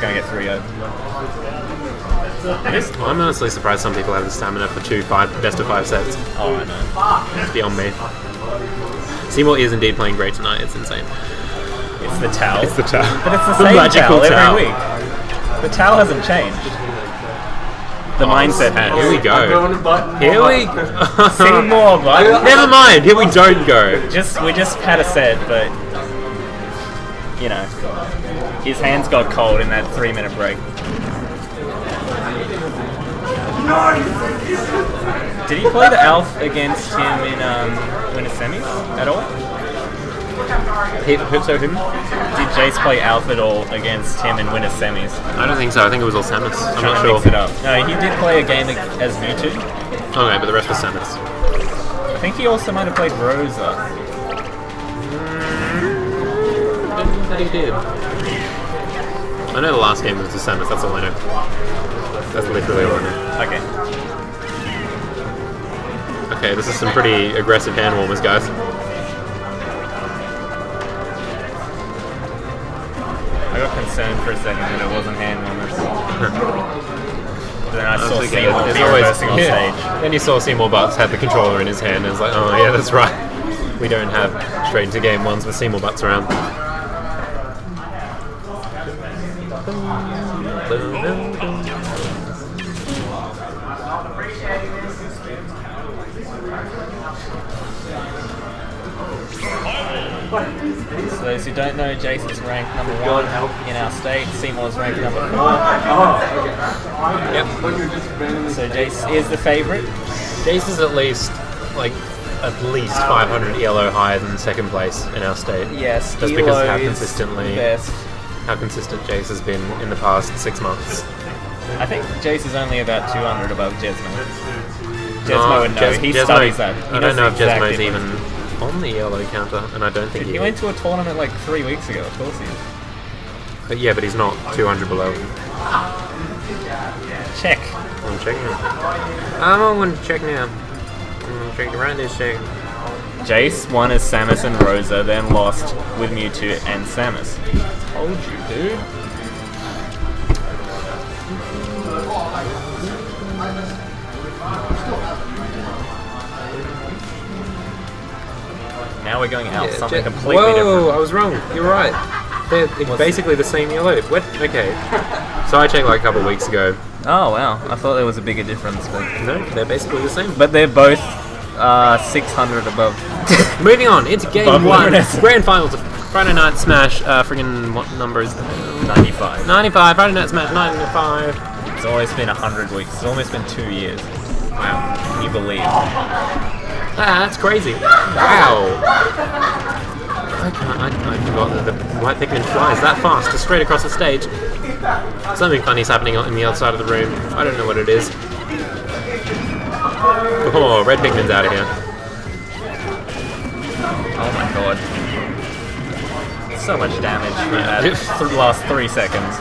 going to get 3-0. I'm honestly surprised some people have the stamina for 2 best of 5 sets. Oh, I know. It's beyond me. Seymour is indeed playing great tonight. It's insane. It's the towel. It's the towel. But it's the The same magical towel towel. every week. The towel hasn't changed. The mindset has. Here we go. Here we Seymour, but Never mind. Here we don't go. we just had a set, but you know, his hands got cold in that 3-minute break. Did he play the Alf against him in Winter Semis at all? So him? Did Jaice play Alf at all against him in Winter Semis? I don't think so. I think it was all Samus. I'm Trying not to sure. mix it up. No, he did play a game as Mewtwo. Okay, but the rest was Samus. I think he also might have played Rosa. I don't think that he did. I know the last game was the Samus. That's all I know. That's literally all I know. Okay. Okay, this is some pretty aggressive hand warmers, guys. I got concerned for a second that it wasn't hand warmers. Then I saw okay. Seymour There's be always- reversing on yeah. stage. Then you saw SeymourButts had the controller in his hand, and it's like, oh yeah, that's right. We don't have straight into game ones with SeymourButts around. For those who don't know, Jaice is ranked number 1 in our state. Seymour's ranked number 4. Yep. So Jaice is the favourite. Jaice is at least 500 ELO higher than second place in our state. Yes, Just because Elo how is consistently the best. how consistent Jaice has been in the past 6 months. I think Jaice is only about 200 above Jesmo. Jesmo would know. He Jesmo- studies that. He I knows don't know if the exact Jesmo's difference. even on the ELO counter, and I don't think He went to a tournament like 3 weeks ago. Of course he is. But yeah, but he's not 200 below. Check. I'm checking it. I'm going to check now. I'm going to check the right this check. Jaice won as Samus and Rosa, then lost with Mewtwo and Samus. Told you, dude. Now we're going out something completely Whoa, different. I was wrong. You're right. They're basically the same yellow. What? Okay. So I checked like a couple of weeks ago. Oh wow, I thought there was a bigger difference, but No, they're basically the same. but they're both 600 above. Moving on, into game Above 1. Vanessa. Grand finals of Friday Night Smash. Friggin' what number is that? 95. 95. Friday Night Smash 95. It's almost been 100 weeks. It's almost been 2 years. Wow, can you believe? Ah, that's crazy. Wow. I forgot that the white Pikmin flies that fast, just straight across the stage. Something funny's happening on the other side of the room. I don't know what it is. Oh, red Pikmin's out of here. Oh my god. So much damage for the last 3 seconds.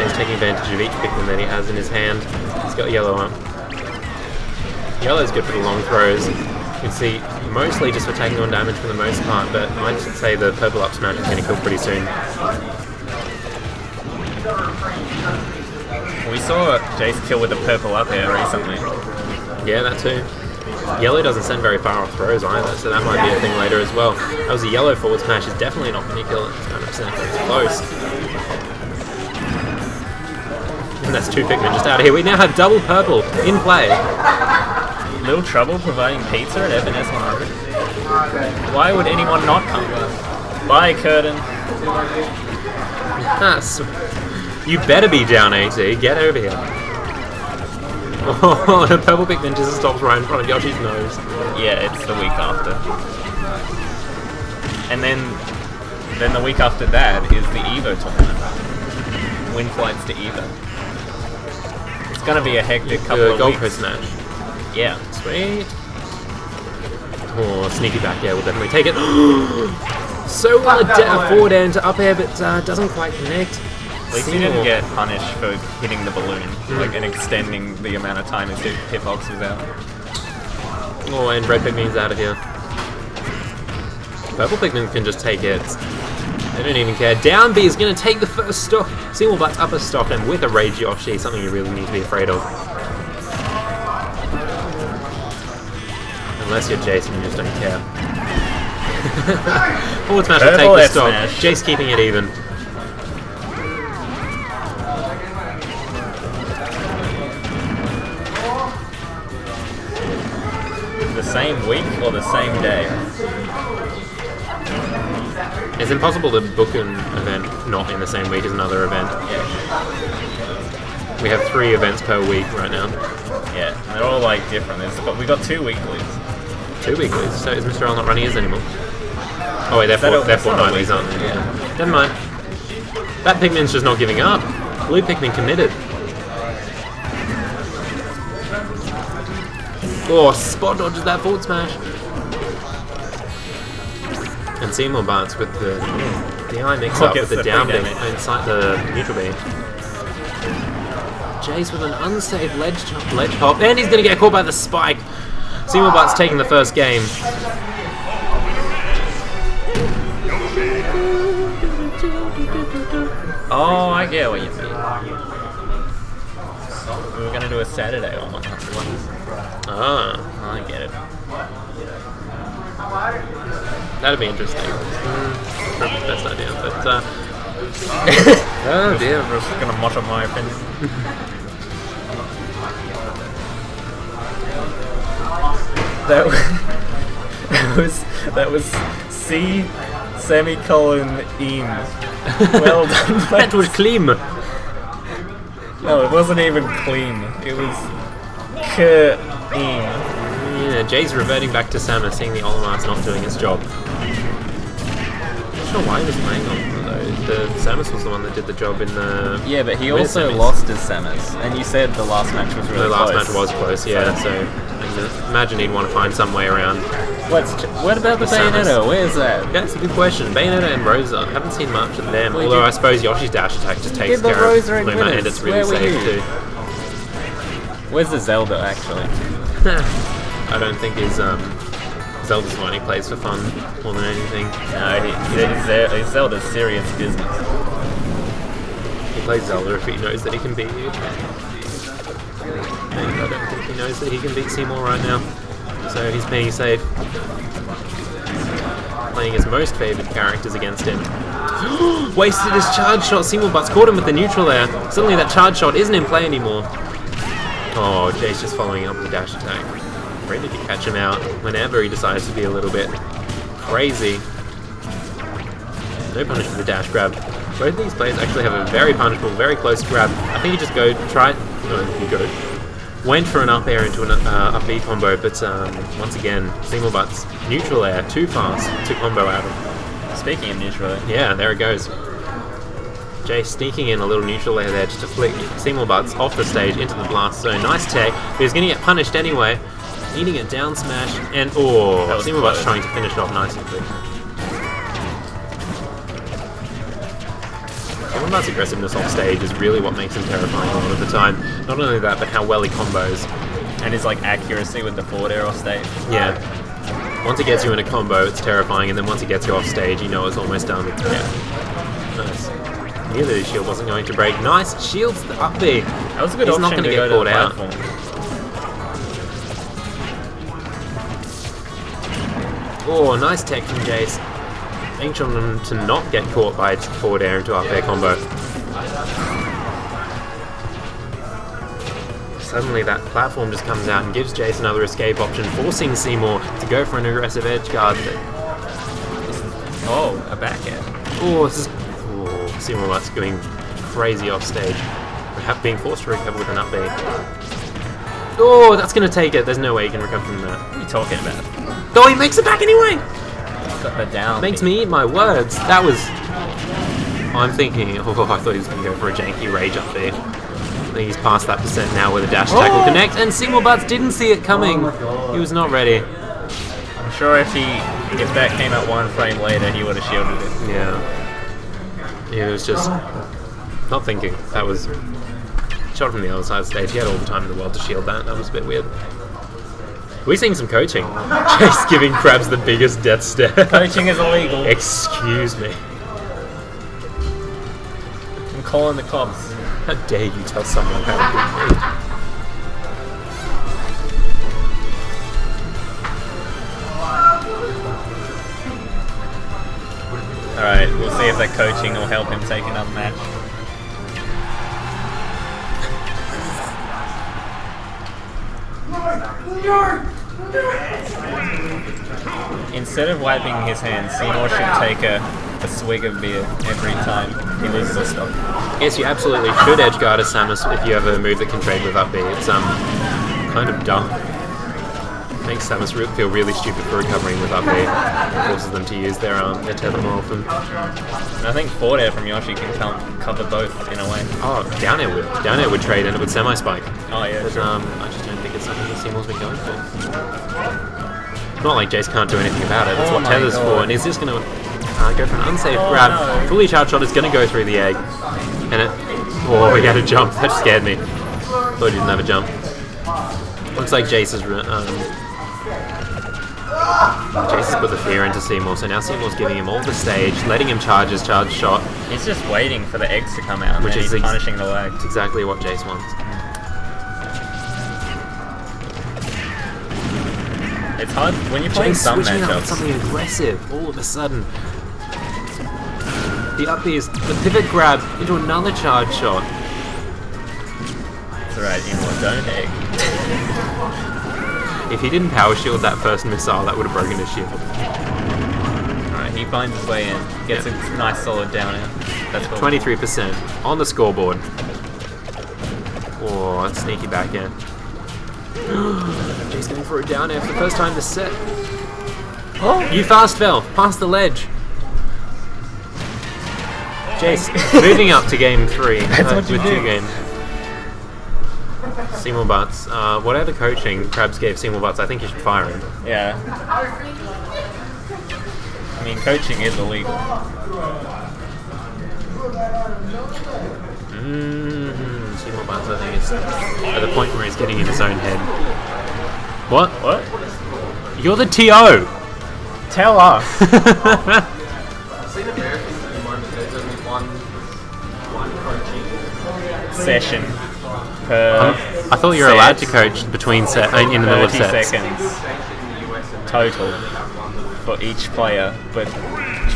He's taking advantage of each Pikmin that he has in his hand. He's got yellow up. Yellow's good for the long throws. You can see mostly just for taking on damage for the most part, but I'd say the purple up smash is going to kill pretty soon. We saw Jaice kill with the purple up air recently. Yeah, that too. Yellow doesn't send very far off throws either, so that might be a thing later as well. That was a yellow forward smash, is definitely not going to kill it. It's 100%. It's close. And that's 2 Pikmin just out of here. We now have double purple in play. Little trouble providing pizza at FNS 100. Why would anyone not come? Bye, Curtin. You better be down, AT. Get over here. Oh, the purple Pikmin just stops right in front of Yoshi's nose. Yeah, it's the week after. And then the week after that is the Evo tournament. Win flights to Evo. It's gonna be a hectic couple of Gold weeks. Coast match. Yeah. Sweet. Oh, sneaky back air will definitely take it. So a forward air into up air, but doesn't quite connect. At least he didn't get punished for hitting the balloon, and extending the amount of time his hitbox was out. Oh, and red Pikmin's out of here. Purple Pikmin can just take hits. They don't even care. Down B is going to take the first stock. SeymourButts upper stock, and with a Rage Yoshi, something you really need to be afraid of. Unless you're Jaice and you just don't care. Forward smash will take the stock. Jaice keeping it even. The same week or the same day? It's impossible to book an event not in the same week as another event. Yeah. We have 3 events per week right now. Yeah, and they're all like different. We got 2 weeklies. 2 weeklies? So is Mr. L not running his anymore? Oh wait, they're fortnightlies, aren't they? Yeah. Never mind. That Pikmin's just not giving up. Blue Pikmin committed. Oh, spot dodges that forward smash. And SeymourButts with the eye mix up with the down B inside the neutral B. Jaice with an unsafe ledge hop, and he's going to get caught by the spike. SeymourButts taking the first game. Oh, I get what you mean. We were going to do a Saturday one. Ah, I get it. That'd be interesting. Probably the best idea, but oh dear, I'm just gonna mush up my opinion. that was C semicolon in. Well done. That was clean. No, it wasn't even clean. It was in. Yeah, Jay's reverting back to Samus, seeing the Olimar's not doing its job. Not sure why he was playing on though. The Samus was the one that did the job in the. Yeah, but he also lost his Samus, and you said the last match was really close. The last match was close, yeah. So I imagine he'd want to find some way around. What about the Bayonetta? Where's that? That's a good question. Bayonetta and Rosa, I haven't seen much of them. Although I suppose Yoshi's dash attack just takes care of Luma, and it's really safe too. Where's the Zelda actually? I don't think his Zelda's the one he plays for fun more than anything. No, his Zelda's serious business. He plays Zelda if he knows that he can beat you. And I don't think he knows that he can beat Seymour right now. So he's being safe. Playing his most favoured characters against him. Wasted his charge shot. SeymourButts caught him with the neutral there. Suddenly that charge shot isn't in play anymore. Oh, Jaice just following up the dash attack. Ready to catch him out whenever he decides to be a little bit crazy. No punish for the dash grab. Both of these players actually have a very punishable, very close grab. I think you just go, went for an up air into an up B combo, but once again, SeymourButts neutral air, too fast to combo out of. Speaking of neutral air. Yeah, there it goes. Jaice sneaking in a little neutral air there just to flick SeymourButts off the stage into the blast zone. Nice tech, but he's going to get punished anyway. Needing a down smash, and SeymourButts trying to finish off nicely. SeymourButts' aggressiveness off stage is really what makes him terrifying a lot of the time. Not only that, but how well he combos. And his accuracy with the forward air off stage. Yeah. Once he gets you in a combo, it's terrifying, and then once he gets you off stage, you know it's almost done. Yeah. Nice. Knew that his shield wasn't going to break. Nice! Shields the up B. That was a good option. He's not going to get caught out. Oh, nice tech from Jaice. Making sure to not get caught by forward air into up air combo. Suddenly that platform just comes out and gives Jaice another escape option, forcing Seymour to go for an aggressive edge guard. Oh, a back air. Oh, this is... SeymourButts going crazy off stage. Being forced to recover with an up B. Oh, that's going to take it. There's no way he can recover from that. What are you talking about? Oh, he makes it back anyway! Got the down. Makes me eat my words. That was... I'm thinking... Oh, I thought he was going to go for a janky rage up there. I think he's past that percent now where the dash attack will connect, and SeymourButts didn't see it coming. He was not ready. I'm sure if that came out 1 frame later, he would have shielded it. Yeah. He was just not thinking. That was shot from the other side of the stage. He had all the time in the world to shield that. That was a bit weird. We're seeing some coaching. Jaice giving Krabs the biggest death stare. Coaching is illegal. Excuse me. I'm calling the cops. How dare you tell someone how to beat me? Alright, we'll see if that coaching will help him take another match. Instead of wiping his hands, Seymour should take a swig of beer every time he loses a stock. Yes, you absolutely should edgeguard a Samus if you have a move that can trade with up B. It's kind of dumb. Makes Samus feel really stupid for recovering with up B. Forces them to use their tether more often. And I think forward air from Yoshi can cover both in a way. Oh, down air would. Down air would trade and it would semi-spike. Oh yeah, But sure. I just don't think it's something that Seymour's been going for. Not like Jaice can't do anything about it. That's Oh what my Tether's God. for. And he's just going to go for an unsafe grab. no. Fully charged shot is going to go through the egg. And it... Oh, he had a jump. That scared me. Thought he didn't have a jump. Looks like Jaice has put the fear into Seymour, so now Seymour's giving him all the stage, letting him charge his charge shot. He's just waiting for the eggs to come out, Which and is he's punishing the lag. It's exactly what Jaice wants. It's hard when you're playing Jaice some switching up with matchups. something aggressive all of a sudden. The up is the pivot grab into another charge shot. It's alright, Seymour, don't egg. If he didn't power shield that first missile, that would have broken his shield. Alright, he finds his way in, gets a nice solid down air. That's what 23% on the scoreboard. Oh, that's sneaky back end. Jay's going for a down air for the first time this set. Oh, you fast fell past the ledge. Jaice moving up to game 3 what you with do. 2 games. SeymourButts, whatever coaching Krabs gave SeymourButts, I think you should fire him. Yeah. I mean, coaching is illegal. SeymourButts, I think, is at the point where he's getting in his own head. What? What? You're the TO! Tell us! Session per I thought you were allowed to coach between in the middle of 30 sets. seconds total for each player, but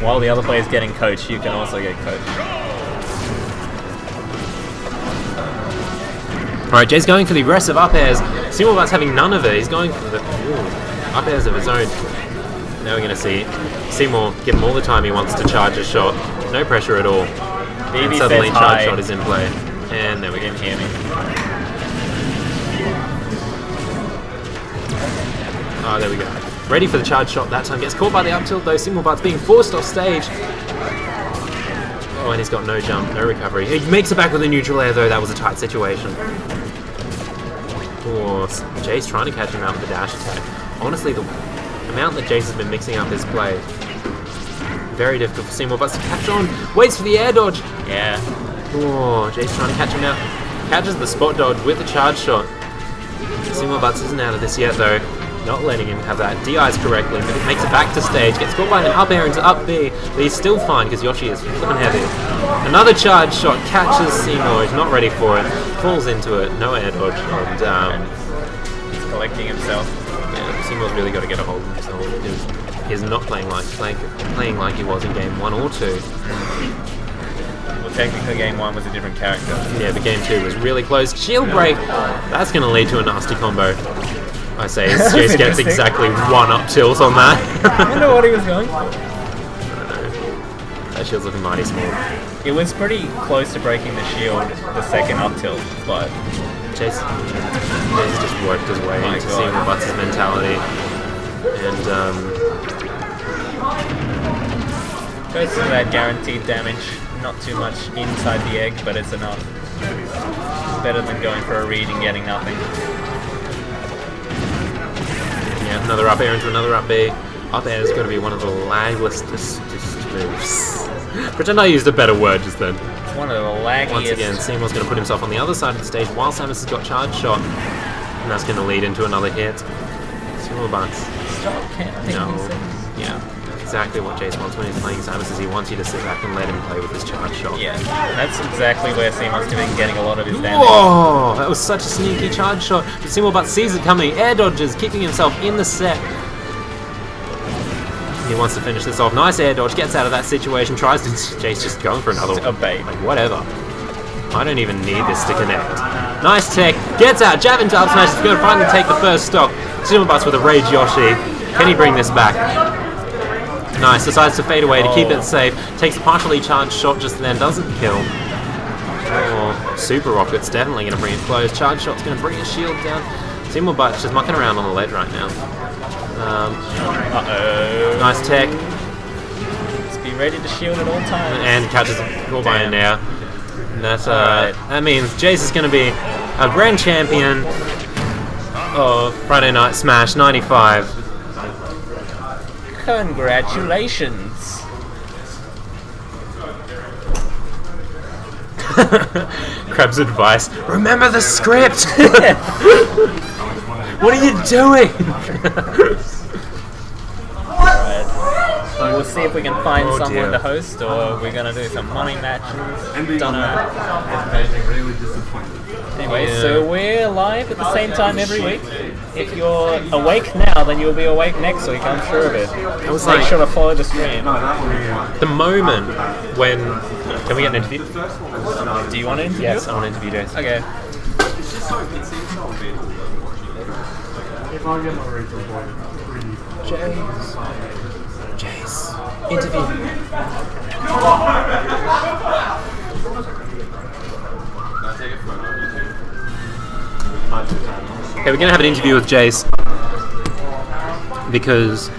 while the other player is getting coached, you can also get coached. Alright, Jay's going for the aggressive up airs. SeymourButts having none of it. He's going for the up airs of his own. Now we're going to see Seymour give him all the time he wants to charge a shot. No pressure at all. And BB suddenly says charge hi. shot is in play. And there we You go. can hear me. Oh, there we go. Ready for the charge shot that time. Gets caught by the up tilt though. SeymourButts being forced off stage. Oh, and he's got no jump, no recovery. He makes it back with a neutral air though. That was a tight situation. Oh, Jayce trying to catch him out with the dash attack. Honestly, the amount that Jayce has been mixing up his play, very difficult for SeymourButts to catch on. Waits for the air dodge. Yeah. Oh, Jayce trying to catch him out. Catches the spot dodge with the charge shot. SeymourButts isn't out of this yet though. Not letting him have that DIs correctly, but he makes it back to stage, gets caught by an up air into up B, but he's still fine because Yoshi is flipping heavy. Another charge shot catches Seymour, he's not ready for it, falls into it, no air dodge, and He's collecting himself. yeah, Seymour's really got to get a hold of himself because he's not playing like he was in game 1 or 2. Well, technically game 1 was a different character. Yeah, but game 2 was really close. Shield break, that's going to lead to a nasty combo. I say, as Jayce gets interesting. exactly 1 up tilt on that. I wonder what he was going for. I don't know. That shield's looking mighty small. It was pretty close to breaking the shield the second up tilt, but Jayce just worked his way My into God. SeymourButts' mentality. And, goes for that guaranteed damage. Not too much inside the egg, but it's enough. Better than going for a read and getting nothing. yeah, another up air into another up B. Up air is going to be one of the lagless moves. Pretend I used a better word just then. It's one of the laggiest. Once again, Seymour's going to put himself on the other side of the stage while Samus has got charge shot. And that's going to lead into another hit. SeymourButts. Stop counting No. these things. Yeah. exactly what Jaice wants when he's playing Samus, is he wants you to sit back and let him play with his charge shot. Yeah, that's exactly where Seymour's been getting a lot of his damage. Whoa! That was such a sneaky charge shot. But SeymourButts sees it coming, air dodges, keeping himself in the set. He wants to finish this off. Nice air dodge, gets out of that situation, tries to... Jaice just going for another one. A bait. Like, whatever. I don't even need this to connect. Nice tech, gets out, jab into up smash, he's going to finally take the first stock. SeymourButts with a Rage Yoshi. Can he bring this back? Nice, decides to fade away to keep it safe. Takes a partially charged shot just then, doesn't kill. Oh, Super Rocket's definitely going to bring it close. Charge shot's going to bring his shield down. SeymourButts just mucking around on the ledge right now. Uh-oh. Nice tech. Just be ready to shield at all times. And catches the by in there. And that's, that means Jaice is going to be a grand champion of Friday Night Smash 95. Congratulations. Krab's advice: remember the script. What are you doing? We'll see if we can find Oh, someone dear. to host, or we're gonna do some money matches. Don't know. Really disappointed. Anyway, Yeah. so we're live at the same time every week. If you're awake now, then you'll be awake next week. I'm sure of it. It was Make like sure to follow the stream. the moment when. Can we get an interview? Do you want to interview? Yes, I want to interview Jaice. Okay. Jaice. Interview. Okay, we're gonna have an interview with Jaice because